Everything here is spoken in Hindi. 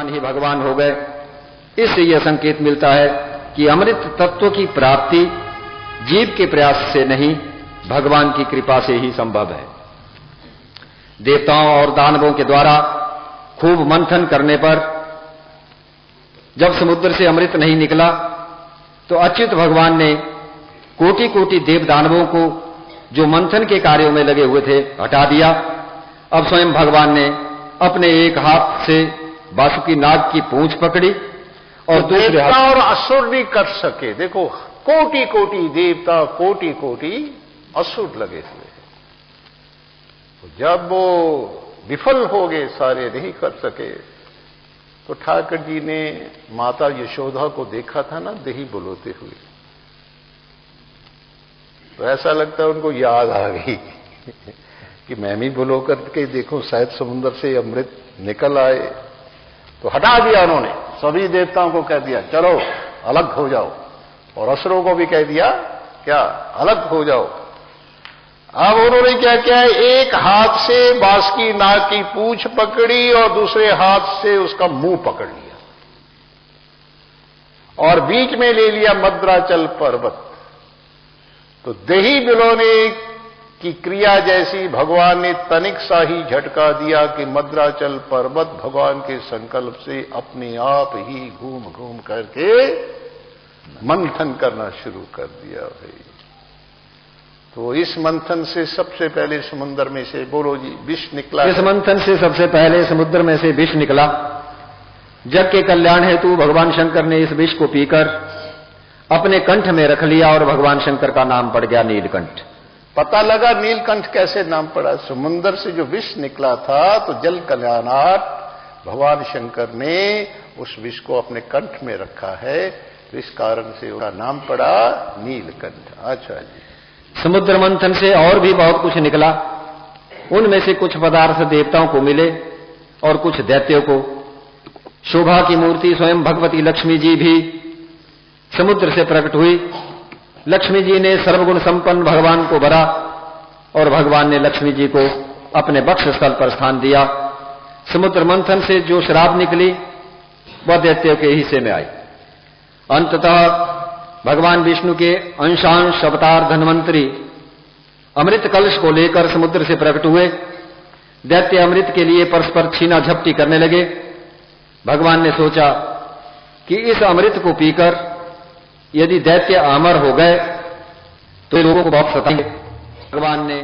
भगवान ही भगवान हो गए। इससे यह संकेत मिलता है कि अमृत तत्व की प्राप्ति जीव के प्रयास से नहीं, भगवान की कृपा से ही संभव है। देवताओं और दानवों के द्वारा खूब मंथन करने पर जब समुद्र से अमृत नहीं निकला तो अच्युत भगवान ने कोटि कोटि देव दानवों को जो मंथन के कार्यों में लगे हुए थे हटा दिया। अब स्वयं भगवान ने अपने एक हाथ से वासुकी नाग की पूंछ पकड़ी और दूसरे हाथ और असुर भी कर सके। देखो, कोटि कोटि देवता, कोटि कोटि असुर लगे हुए हैं। तो जब वो विफल हो गए, सारे नहीं कर सके, तो ठाकुर जी ने माता यशोदा को देखा था ना दही बुलोते हुए, तो ऐसा लगता है उनको याद आ गई कि मैं भी बुलो करके देखूं, शायद समुद्र से अमृत निकल आए। तो हटा दिया उन्होंने, सभी देवताओं को कह दिया चलो अलग हो जाओ, और असुरों को भी कह दिया क्या, अलग हो जाओ। अब उन्होंने क्या किया, एक हाथ से बासुकी नाग की पूंछ पकड़ी और दूसरे हाथ से उसका मुंह पकड़ लिया और बीच में ले लिया मद्राचल पर्वत। तो दही बिलोने की क्रिया जैसी भगवान ने तनिक सा ही झटका दिया कि मद्राचल पर्वत भगवान के संकल्प से अपने आप ही घूम घूम करके मंथन करना शुरू कर दिया भाई। तो इस मंथन से सबसे पहले समुद्र में से, बोलो जी, विष निकला। इस मंथन से सबसे पहले समुद्र में से विष निकला। जग के कल्याण हेतु भगवान शंकर ने इस विष को पीकर अपने कंठ में रख लिया और भगवान शंकर का नाम पड़ गया नीलकंठ। पता लगा नीलकंठ कैसे नाम पड़ा, समुद्र से जो विष निकला था तो जल कल्याणार्थ भगवान शंकर ने उस विष को अपने कंठ में रखा है, तो इस कारण से उसका नाम पड़ा नीलकंठ। अच्छा जी। समुद्र मंथन से और भी बहुत कुछ निकला। उनमें से कुछ पदार्थ देवताओं को मिले और कुछ दैत्यों को। शोभा की मूर्ति स्वयं भगवती लक्ष्मी जी भी समुद्र से प्रकट हुई। लक्ष्मी जी ने सर्वगुण संपन्न भगवान को भरा और भगवान ने लक्ष्मी जी को अपने वक्ष स्थल पर स्थान दिया। समुद्र मंथन से जो शराब निकली वह दैत्यों के हिस्से में आई। अंततः भगवान विष्णु के अंशांश अवतार धन्वंतरी अमृत कलश को लेकर समुद्र से प्रकट हुए। दैत्य अमृत के लिए परस्पर छीना झपटी करने लगे। भगवान ने सोचा कि इस अमृत को पीकर यदि दैत्य अमर हो गए तो लोगों को बहुत सताएंगे। भगवान ने